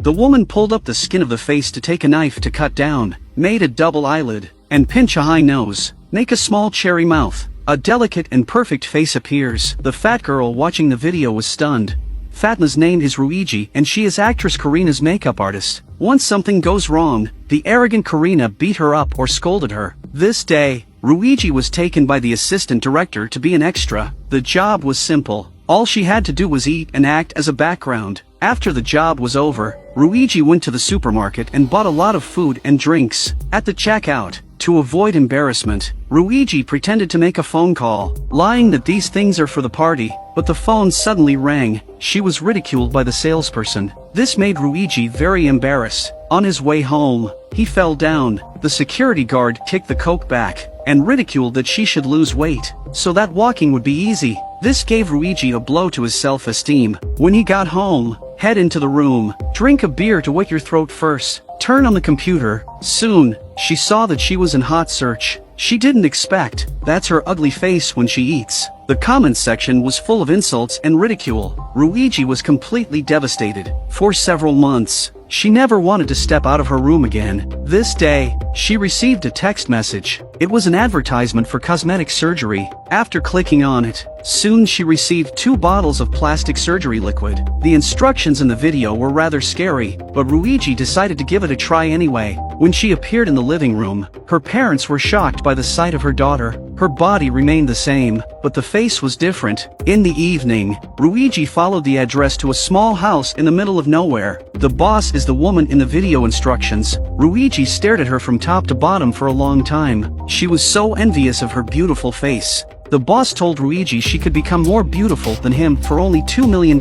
The woman pulled up the skin of the face to take a knife to cut down, made a double eyelid, and pinch a high nose, make a small cherry mouth. A delicate and perfect face appears. The fat girl watching the video was stunned. Fatma's name is Ruiji and she is actress Karina's makeup artist. Once something goes wrong, the arrogant Karina beat her up or scolded her. This day, Ruiji was taken by the assistant director to be an extra. The job was simple. All she had to do was eat and act as a background. After the job was over, Ruiji went to the supermarket and bought a lot of food and drinks. At the checkout, to avoid embarrassment, Ruiji pretended to make a phone call, lying that these things are for the party, but the phone suddenly rang. She was ridiculed by the salesperson. This made Ruiji very embarrassed. On his way home, he fell down. The security guard kicked the coke back and ridiculed that she should lose weight, so that walking would be easy. This gave Ruiji a blow to his self-esteem. When he got home, head into the room, drink a beer to wet your throat first, turn on the computer. Soon, she saw that she was in hot search. She didn't expect, that's her ugly face when she eats. The comments section was full of insults and ridicule. Ruiji was completely devastated. For several months, she never wanted to step out of her room again. This day, she received a text message. It was an advertisement for cosmetic surgery. After clicking on it, soon she received 2 bottles of plastic surgery liquid. The instructions in the video were rather scary, but Ruiji decided to give it a try anyway. When she appeared in the living room, her parents were shocked by the sight of her daughter. Her body remained the same, but the face was different. In the evening, Ruiji followed the address to a small house in the middle of nowhere. The boss is the woman in the video instructions. Ruiji stared at her from top to bottom for a long time. She was so envious of her beautiful face. The boss told Ruiji she could become more beautiful than him for only $2 million.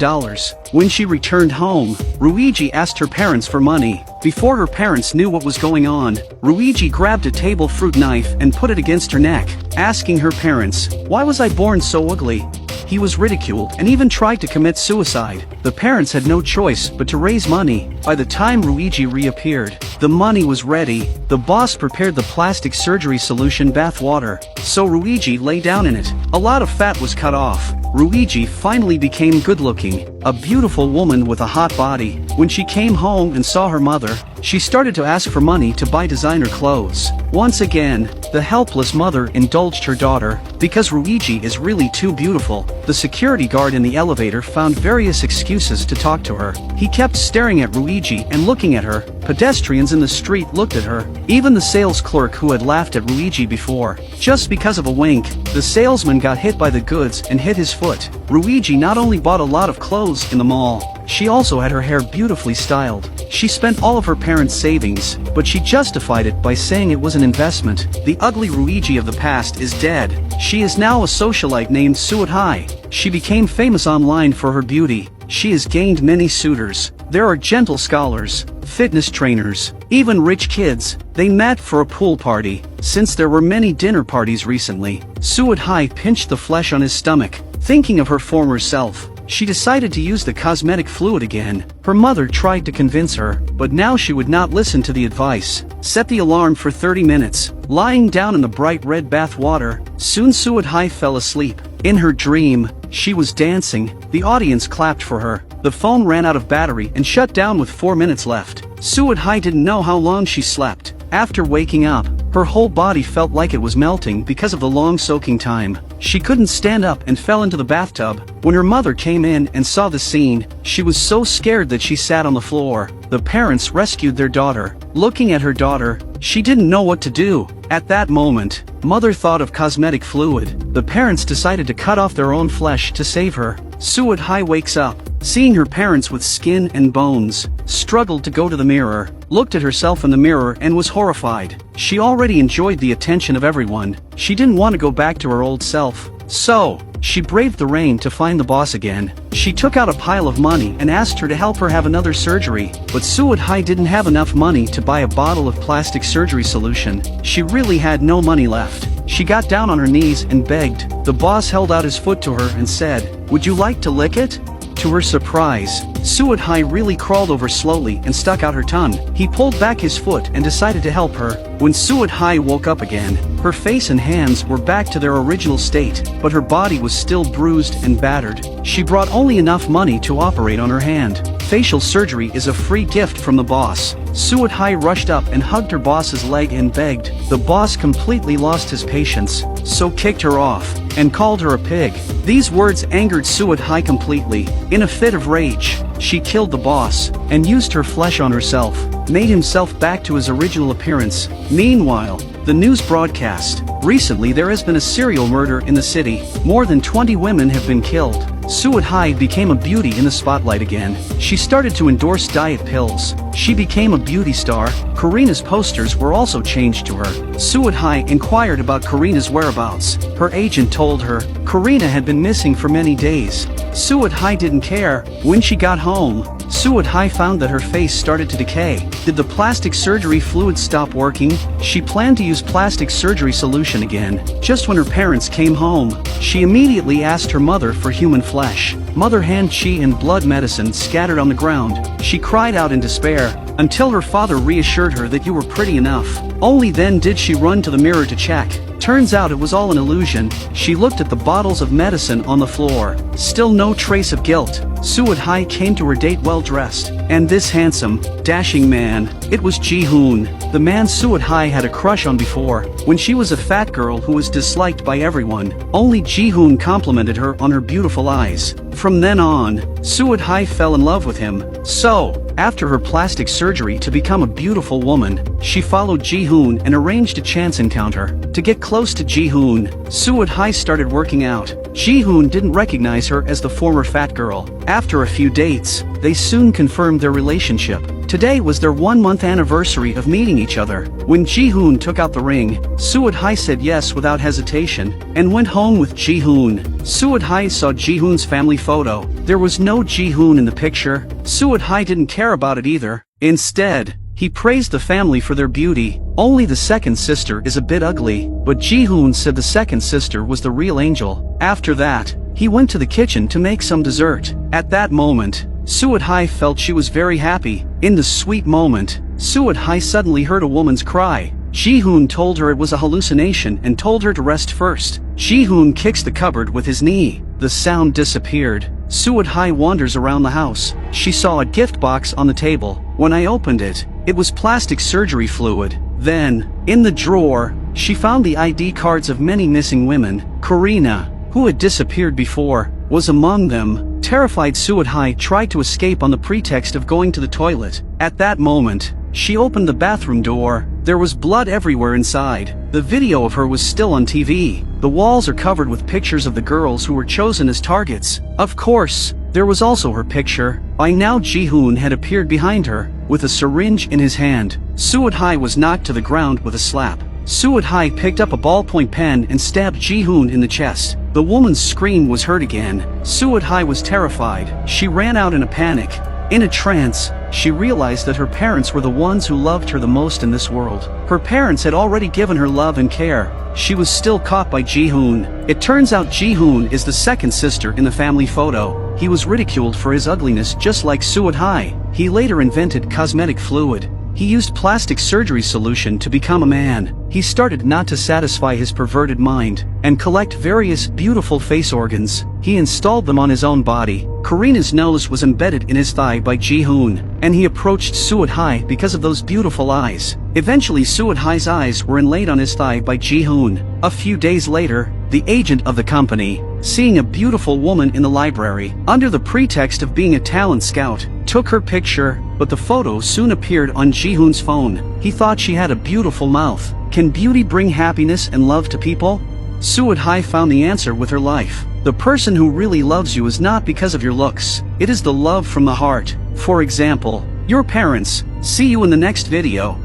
When she returned home, Ruiji asked her parents for money. Before her parents knew what was going on, Ruiji grabbed a table fruit knife and put it against her neck, asking her parents, "Why was I born so ugly?" He was ridiculed and even tried to commit suicide. The parents had no choice but to raise money. By the time Ruiji reappeared, the money was ready. The boss prepared the plastic surgery solution bath water, so Ruiji lay down in it. A lot of fat was cut off. Ruiji finally became good-looking, a beautiful woman with a hot body. When she came home and saw her mother, she started to ask for money to buy designer clothes. Once again, the helpless mother indulged her daughter. Because Ruiji is really too beautiful, the security guard in the elevator found various excuses to talk to her. He kept staring at Ruiji and looking at her. Pedestrians in the street looked at her. Even the sales clerk who had laughed at Ruiji before. Just because of a wink, the salesman got hit by the goods and hit his foot. Ruiji not only bought a lot of clothes in the mall, she also had her hair beautifully styled. She spent all of her parents' savings, but she justified it by saying it was an investment. The ugly Ruiji of the past is dead. She is now a socialite named Suit-Hai. She became famous online for her beauty. She has gained many suitors. There are gentle scholars, fitness trainers, even rich kids. They met for a pool party. Since there were many dinner parties recently, Suit-Hai pinched the flesh on his stomach. Thinking of her former self, she decided to use the cosmetic fluid again. Her mother tried to convince her, but now she would not listen to the advice. Set the alarm for 30 minutes. Lying down in the bright red bath water, soon Suit-Hai fell asleep. In her dream, she was dancing. The audience clapped for her. The phone ran out of battery and shut down with 4 minutes left. Suit-Hai didn't know how long she slept. After waking up, her whole body felt like it was melting because of the long soaking time. She couldn't stand up and fell into the bathtub. When her mother came in and saw the scene, she was so scared that she sat on the floor. The parents rescued their daughter. Looking at her daughter, she didn't know what to do. At that moment, mother thought of cosmetic fluid. The parents decided to cut off their own flesh to save her. Suit-Hai wakes up, seeing her parents with skin and bones, struggled to go to the mirror, looked at herself in the mirror and was horrified. She already enjoyed the attention of everyone. She didn't want to go back to her old self. So, she braved the rain to find the boss again. She took out a pile of money and asked her to help her have another surgery. But Suit-Hai didn't have enough money to buy a bottle of plastic surgery solution. She really had no money left. She got down on her knees and begged. The boss held out his foot to her and said, "Would you like to lick it?" To her surprise, Suat-hai really crawled over slowly and stuck out her tongue. He pulled back his foot and decided to help her. When Suat-hai woke up again, her face and hands were back to their original state, but her body was still bruised and battered. She brought only enough money to operate on her hand. Facial surgery is a free gift from the boss. Suat-hai rushed up and hugged her boss's leg and begged. The boss completely lost his patience, so kicked her off and called her a pig. These words angered Suat-hai completely. In a fit of rage, she killed the boss and used her flesh on herself, made himself back to his original appearance. Meanwhile, the news broadcast. Recently there has been a serial murder in the city. More than 20 women have been killed. Suat-hai became a beauty in the spotlight again. She started to endorse diet pills. She became a beauty star. Karina's posters were also changed to her. Suat-hai inquired about Karina's whereabouts. Her agent told her Karina had been missing for many days. Suat-hai didn't care. When she got home, Suat-hai found that her face started to decay. Did the plastic surgery fluid stop working? She planned to use plastic surgery solution again. Just when her parents came home, she immediately asked her mother for human flesh. Mother hand chi and blood medicine scattered on the ground. She cried out in despair, until her father reassured her that you were pretty enough. Only then did she run to the mirror to check. Turns out it was all an illusion. She looked at the bottles of medicine on the floor. Still no trace of guilt. Suat-hai came to her date well dressed. And this handsome, dashing man, it was Ji-hoon, the man Suat-hai had a crush on before. When she was a fat girl who was disliked by everyone, only Ji-hoon complimented her on her beautiful eyes. From then on, Suat-hai fell in love with him. So, after her plastic surgery to become a beautiful woman, she followed Ji-hoon and arranged a chance encounter. To get close to Ji-hoon, Suat-hai started working out. Ji-hoon didn't recognize her as the former fat girl. After a few dates, they soon confirmed their relationship. Today was their 1-month anniversary of meeting each other. When Ji-hoon took out the ring, Suat-hai said yes without hesitation, and went home with Ji-hoon. Suat-hai saw Ji-hoon's family photo. There was no Ji-hoon in the picture. Suat-hai didn't care about it either. Instead, he praised the family for their beauty. Only the second sister is a bit ugly, but Ji-hoon said the second sister was the real angel. After that, he went to the kitchen to make some dessert. At that moment, Suat-hai felt she was very happy. In the sweet moment, Suat-hai suddenly heard a woman's cry. Ji-hoon told her it was a hallucination and told her to rest first. Ji-hoon kicks the cupboard with his knee. The sound disappeared. Suat-hai wanders around the house. She saw a gift box on the table. When I opened it, it was plastic surgery fluid. Then, in the drawer, she found the ID cards of many missing women. Karina, who had disappeared before, was among them. Terrified, Suat-hai tried to escape on the pretext of going to the toilet. At that moment, she opened the bathroom door. There was blood everywhere inside. The video of her was still on TV. The walls are covered with pictures of the girls who were chosen as targets. Of course, there was also her picture. By now Ji-hoon had appeared behind her, with a syringe in his hand. Suat-hai was knocked to the ground with a slap. Suat-hai picked up a ballpoint pen and stabbed Ji-hoon in the chest. The woman's scream was heard again. Suat-hai was terrified. She ran out in a panic. In a trance, she realized that her parents were the ones who loved her the most in this world. Her parents had already given her love and care. She was still caught by Ji-hoon. It turns out Ji-hoon is the second sister in the family photo. He was ridiculed for his ugliness just like Suat-hai. He later invented cosmetic fluid. He used plastic surgery solution to become a man. He started not to satisfy his perverted mind and collect various beautiful face organs. He installed them on his own body. Karina's nose was embedded in his thigh by Ji-hoon, and he approached Suat-hai because of those beautiful eyes. Eventually Suat-hai's eyes were inlaid on his thigh by Ji-hoon. A few days later, the agent of the company, seeing a beautiful woman in the library, under the pretext of being a talent scout, took her picture, but the photo soon appeared on Ji-hoon's phone. He thought she had a beautiful mouth. Can beauty bring happiness and love to people? Suat-hai found the answer with her life. The person who really loves you is not because of your looks. It is the love from the heart. For example, your parents. See you in the next video.